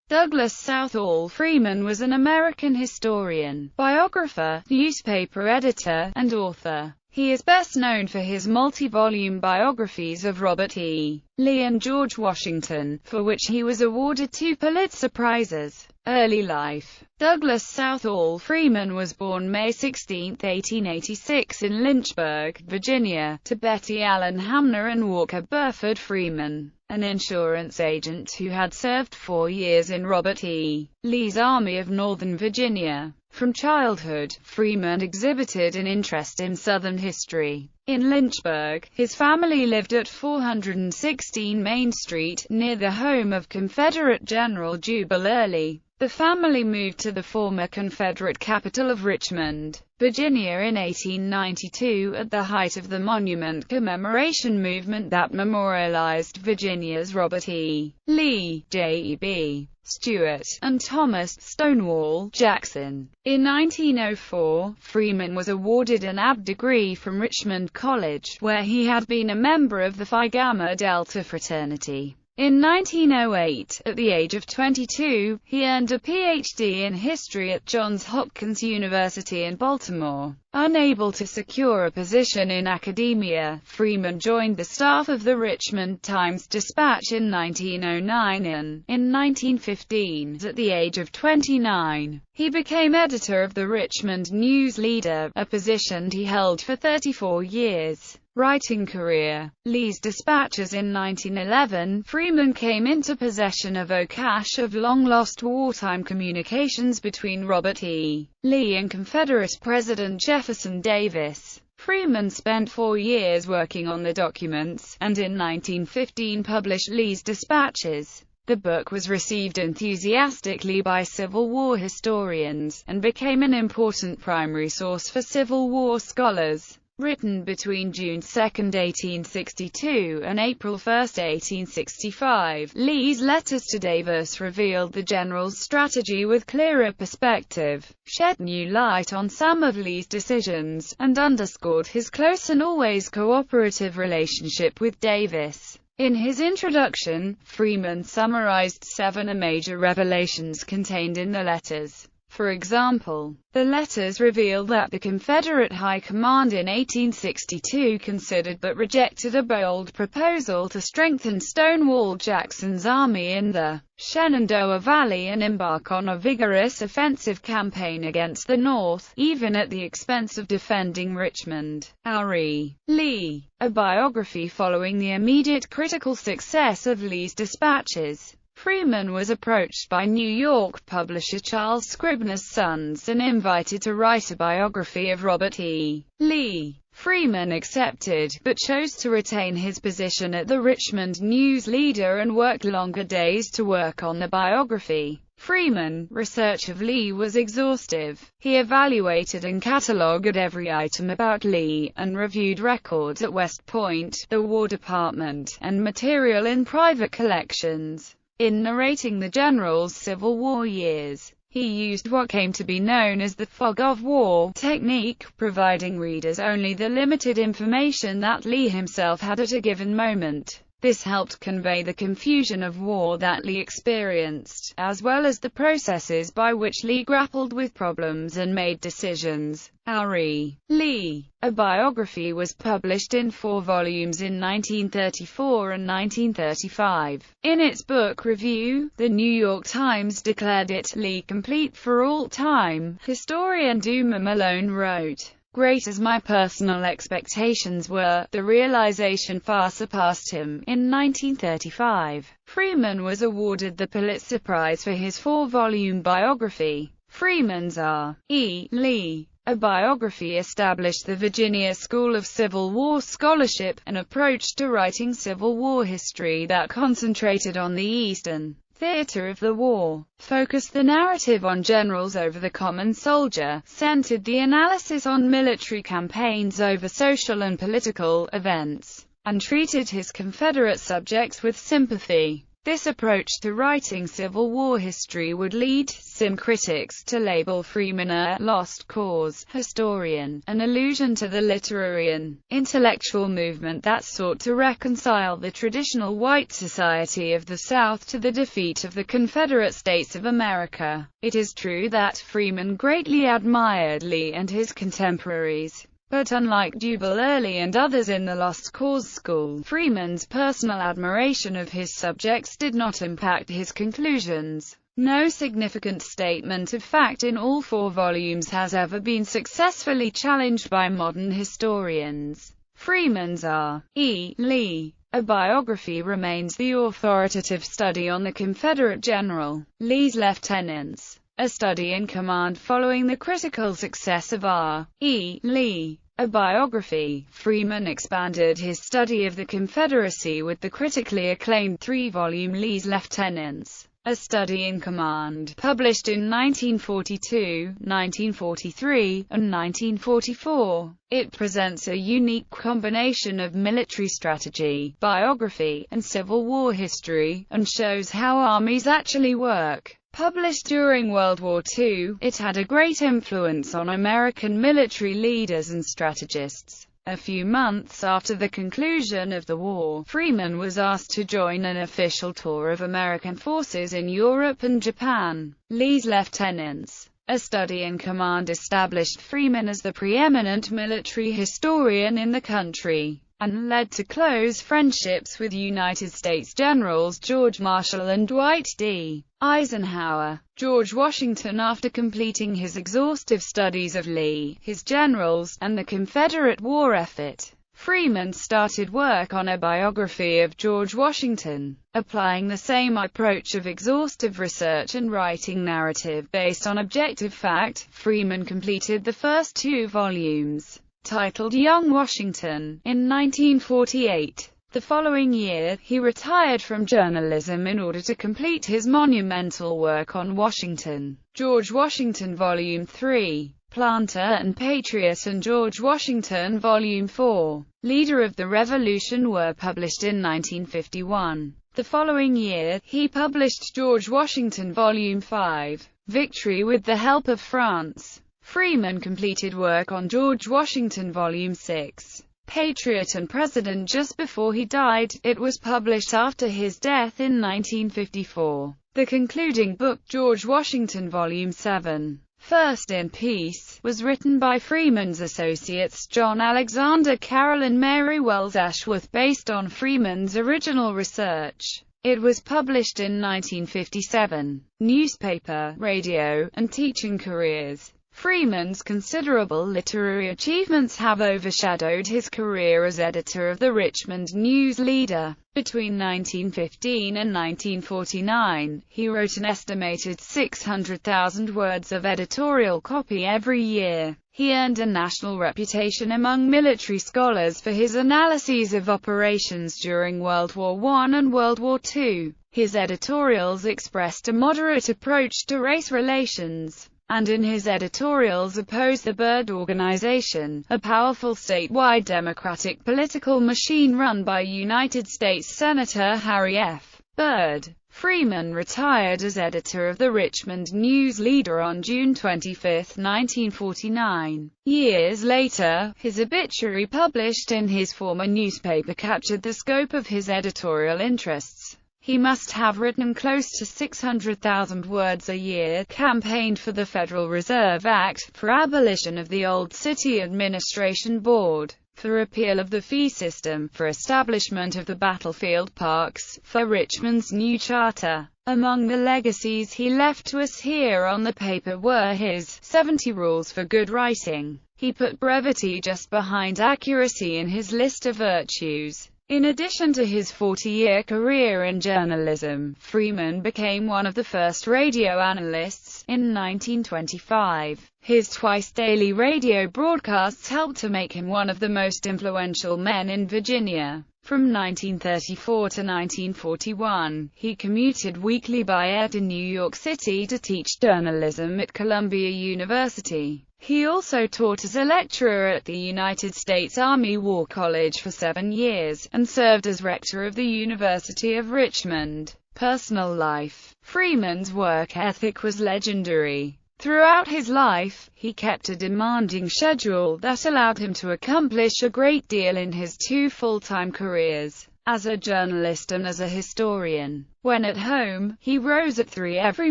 Douglas Southall Freeman was an American historian, biographer, newspaper editor, and author. He is best known for his multi-volume biographies of Robert E. Lee and George Washington, for which he was awarded 2 Pulitzer Prizes. Early life. Douglas Southall Freeman was born May 16, 1886 in Lynchburg, Virginia, to Betty Allen Hamner and Walker Burford Freeman, an insurance agent who had served 4 years in Robert E. Lee's Army of Northern Virginia. From childhood, Freeman exhibited an interest in Southern history. In Lynchburg, his family lived at 416 Main Street, near the home of Confederate General Jubal Early. The family moved to the former Confederate capital of Richmond, Virginia in 1892 at the height of the Monument commemoration movement that memorialized Virginia's Robert E. Lee, J.E.B. Stuart, and Thomas "Stonewall" Jackson. In 1904, Freeman was awarded an AB degree from Richmond College, where he had been a member of the Phi Gamma Delta fraternity. In 1908, at the age of 22, he earned a Ph.D. in history at Johns Hopkins University in Baltimore. Unable to secure a position in academia, Freeman joined the staff of the Richmond Times-Dispatch in 1909 and, in 1915, at the age of 29, he became editor of the Richmond News Leader, a position he held for 34 years. Writing career. Lee's dispatches. In 1911, Freeman came into possession of a cache of long-lost wartime communications between Robert E. Lee and Confederate President Jefferson Davis. Freeman spent 4 years working on the documents, and in 1915 published Lee's dispatches. The book was received enthusiastically by Civil War historians, and became an important primary source for Civil War scholars. Written between June 2, 1862 and April 1, 1865, Lee's letters to Davis revealed the general's strategy with clearer perspective, shed new light on some of Lee's decisions, and underscored his close and always cooperative relationship with Davis. In his introduction, Freeman summarized 7 major revelations contained in the letters. For example, the letters reveal that the Confederate High Command in 1862 considered but rejected a bold proposal to strengthen Stonewall Jackson's army in the Shenandoah Valley and embark on a vigorous offensive campaign against the North, even at the expense of defending Richmond. R.E. Lee. A biography following the immediate critical success of Lee's dispatches. Freeman was approached by New York publisher Charles Scribner's Sons and invited to write a biography of Robert E. Lee. Freeman accepted, but chose to retain his position at the Richmond News Leader and worked longer days to work on the biography. Freeman's research of Lee was exhaustive. He evaluated and catalogued every item about Lee, and reviewed records at West Point, the War Department, and material in private collections. In narrating the general's Civil War years, he used what came to be known as the fog of war technique, providing readers only the limited information that Lee himself had at a given moment. This helped convey the confusion of war that Lee experienced, as well as the processes by which Lee grappled with problems and made decisions. R.E. Lee. A biography was published in 4 volumes in 1934 and 1935. In its book review, the New York Times declared it Lee complete for all time. Historian Duma Malone wrote, "Great as my personal expectations were, the realization far surpassed him." In 1935, Freeman was awarded the Pulitzer Prize for his 4-volume biography. Freeman's R.E. Lee. A biography established the Virginia School of Civil War Scholarship, an approach to writing Civil War history that concentrated on the Eastern theater of the war, focused the narrative on generals over the common soldier, centered the analysis on military campaigns over social and political events, and treated his Confederate subjects with sympathy. This approach to writing Civil War history would lead some critics to label Freeman a lost cause historian, an allusion to the literary and intellectual movement that sought to reconcile the traditional white society of the South to the defeat of the Confederate States of America. It is true that Freeman greatly admired Lee and his contemporaries. But unlike Jubal Early and others in the Lost Cause school, Freeman's personal admiration of his subjects did not impact his conclusions. No significant statement of fact in all 4 volumes has ever been successfully challenged by modern historians. Freeman's R. E. Lee, a biography, remains the authoritative study on the Confederate general. Lee's lieutenants, a study in command following the critical success of R. E. Lee, a biography. Freeman expanded his study of the Confederacy with the critically acclaimed 3-volume Lee's Lieutenants, a study in command, published in 1942, 1943, and 1944. It presents a unique combination of military strategy, biography, and Civil War history, and shows how armies actually work. Published during World War II, it had a great influence on American military leaders and strategists. A few months after the conclusion of the war, Freeman was asked to join an official tour of American forces in Europe and Japan. Lee's Lieutenants, a study in command, established Freeman as the preeminent military historian in the country, and led to close friendships with United States Generals George Marshall and Dwight D. Eisenhower. George Washington, after completing his exhaustive studies of Lee, his generals, and the Confederate war effort, Freeman started work on a biography of George Washington. Applying the same approach of exhaustive research and writing narrative based on objective fact, Freeman completed the first 2 volumes, titled Young Washington, in 1948. The following year, he retired from journalism in order to complete his monumental work on Washington. George Washington Volume 3, Planter and Patriot, and George Washington Volume 4, Leader of the Revolution, were published in 1951. The following year, he published George Washington Volume 5, Victory with the Help of France. Freeman completed work on George Washington Volume 6, Patriot and President, just before he died. It was published after his death in 1954. The concluding book, George Washington Volume 7, First in Peace, was written by Freeman's associates John Alexander Carroll and Mary Wells Ashworth based on Freeman's original research. It was published in 1957. Newspaper, radio, and teaching careers. Freeman's considerable literary achievements have overshadowed his career as editor of the Richmond News Leader. Between 1915 and 1949, he wrote an estimated 600,000 words of editorial copy every year. He earned a national reputation among military scholars for his analyses of operations during World War I and World War II. His editorials expressed a moderate approach to race relations, and in his editorials opposed the Byrd Organization, a powerful statewide Democratic political machine run by United States Senator Harry F. Byrd. Freeman retired as editor of the Richmond News Leader on June 25, 1949. Years later, his obituary published in his former newspaper captured the scope of his editorial interests. He must have written close to 600,000 words a year, campaigned for the Federal Reserve Act, for abolition of the old City Administration Board, for repeal of the fee system, for establishment of the battlefield parks, for Richmond's new charter. Among the legacies he left to us here on the paper were his 70 Rules for Good Writing. He put brevity just behind accuracy in his list of virtues. In addition to his 40-year career in journalism, Freeman became one of the first radio analysts. In 1925, his twice-daily radio broadcasts helped to make him one of the most influential men in Virginia. From 1934 to 1941, he commuted weekly by air to New York City to teach journalism at Columbia University. He also taught as a lecturer at the United States Army War College for 7 years, and served as rector of the University of Richmond. Personal life. Freeman's work ethic was legendary. Throughout his life, he kept a demanding schedule that allowed him to accomplish a great deal in his two full-time careers, as a journalist and as a historian. When at home, he rose at 3 every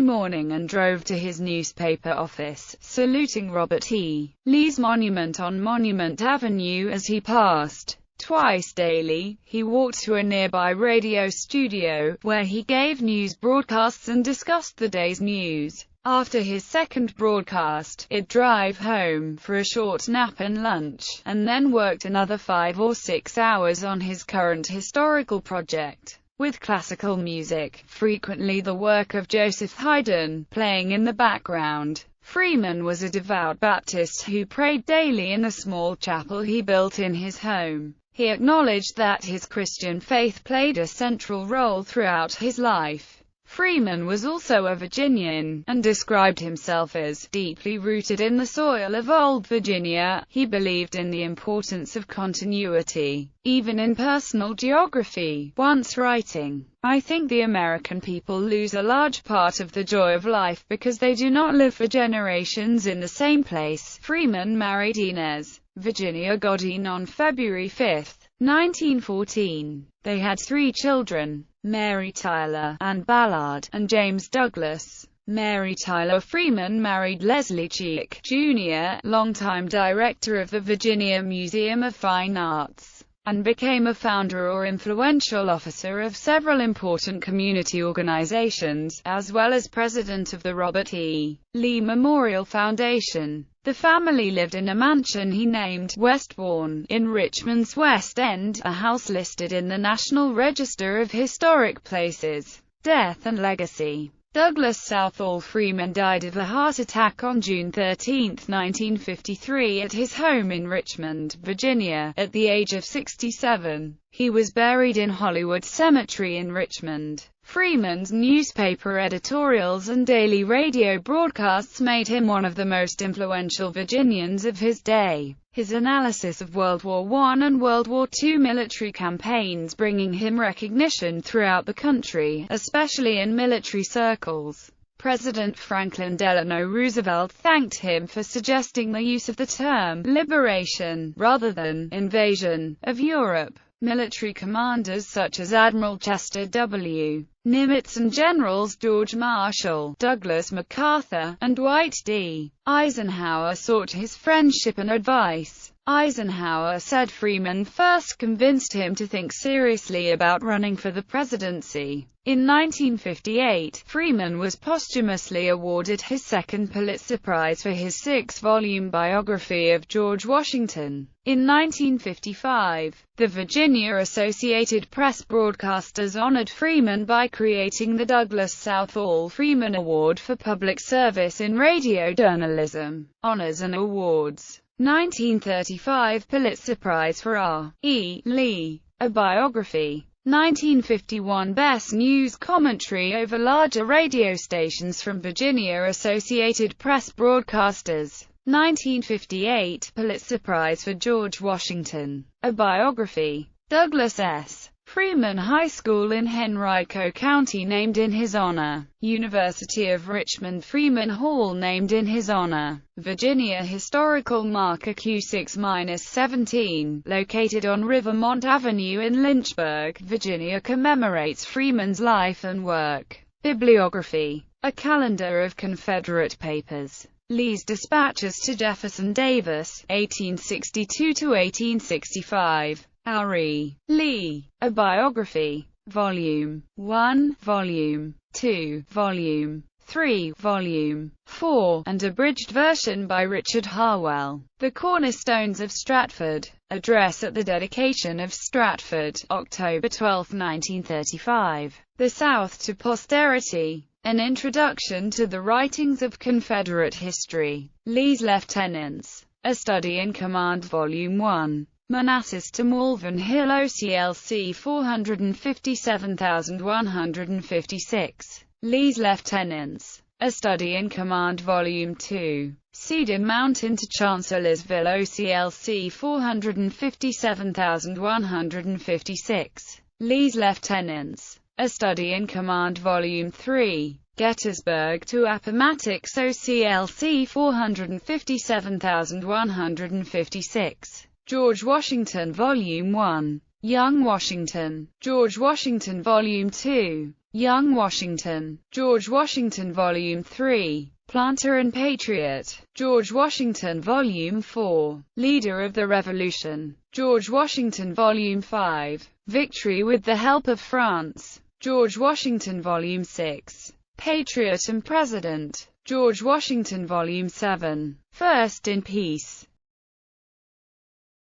morning and drove to his newspaper office, saluting Robert E. Lee's monument on Monument Avenue as he passed. Twice daily, he walked to a nearby radio studio, where he gave news broadcasts and discussed the day's news. After his second broadcast, he'd drive home for a short nap and lunch, and then worked another 5 or 6 hours on his current historical project, with classical music, frequently the work of Joseph Haydn, playing in the background. Freeman was a devout Baptist who prayed daily in a small chapel he built in his home. He acknowledged that his Christian faith played a central role throughout his life. Freeman was also a Virginian, and described himself as deeply rooted in the soil of old Virginia. He believed in the importance of continuity, even in personal geography, once writing, "I think the American people lose a large part of the joy of life because they do not live for generations in the same place." Freeman married Inez, Virginia Godin on February 5, 1914. They had 3 children, Mary Tyler, Ann Ballard, and James Douglas. Mary Tyler Freeman married Leslie Cheek, Jr., longtime director of the Virginia Museum of Fine Arts, and became a founder or influential officer of several important community organizations, as well as president of the Robert E. Lee Memorial Foundation. The family lived in a mansion he named Westbourne, in Richmond's West End, a house listed in the National Register of Historic Places. Death and legacy. Douglas Southall Freeman died of a heart attack on June 13, 1953 at his home in Richmond, Virginia, at the age of 67. He was buried in Hollywood Cemetery in Richmond. Freeman's newspaper editorials and daily radio broadcasts made him one of the most influential Virginians of his day. His analysis of World War I and World War II military campaigns bringing him recognition throughout the country, especially in military circles. President Franklin Delano Roosevelt thanked him for suggesting the use of the term liberation, rather than invasion, of Europe. Military commanders such as Admiral Chester W. Nimitz and Generals George Marshall, Douglas MacArthur, and Dwight D. Eisenhower sought his friendship and advice. Eisenhower said Freeman first convinced him to think seriously about running for the presidency. In 1958, Freeman was posthumously awarded his second Pulitzer Prize for his 6-volume biography of George Washington. In 1955, the Virginia Associated Press broadcasters honored Freeman by creating the Douglas Southall Freeman Award for Public Service in Radio Journalism. Honors and awards. 1935 Pulitzer Prize for R. E. Lee, a biography. 1951 Best News Commentary over larger radio stations from Virginia Associated Press broadcasters. 1958 Pulitzer Prize for George Washington, a biography. Douglas S. Freeman High School in Henrico County named in his honor. University of Richmond Freeman Hall named in his honor. Virginia Historical Marker Q6-17, located on Rivermont Avenue in Lynchburg, Virginia, commemorates Freeman's life and work. Bibliography. A calendar of Confederate papers. Lee's dispatches to Jefferson Davis, 1862–1865. R.E. Lee, a biography. Volume 1, Volume 2, Volume 3, Volume 4, and abridged version by Richard Harwell. The Cornerstones of Stratford. Address at the dedication of Stratford, October 12, 1935. The South to Posterity. An Introduction to the Writings of Confederate History. Lee's Lieutenants. A Study in Command Volume 1. Manassas to Malvern Hill OCLC 457156. Lee's Lieutenants. A Study in Command Volume 2. Cedar Mountain to Chancellorsville OCLC 457156. Lee's Lieutenants. A Study in Command Volume 3. Gettysburg to Appomattox OCLC 457156. George Washington Volume 1. Young Washington. George Washington Volume 2. Young Washington. George Washington Volume 3. Planter and Patriot. George Washington Volume 4. Leader of the Revolution. George Washington Volume 5. Victory with the Help of France. George Washington Volume 6. Patriot and President. George Washington Volume 7. First in Peace.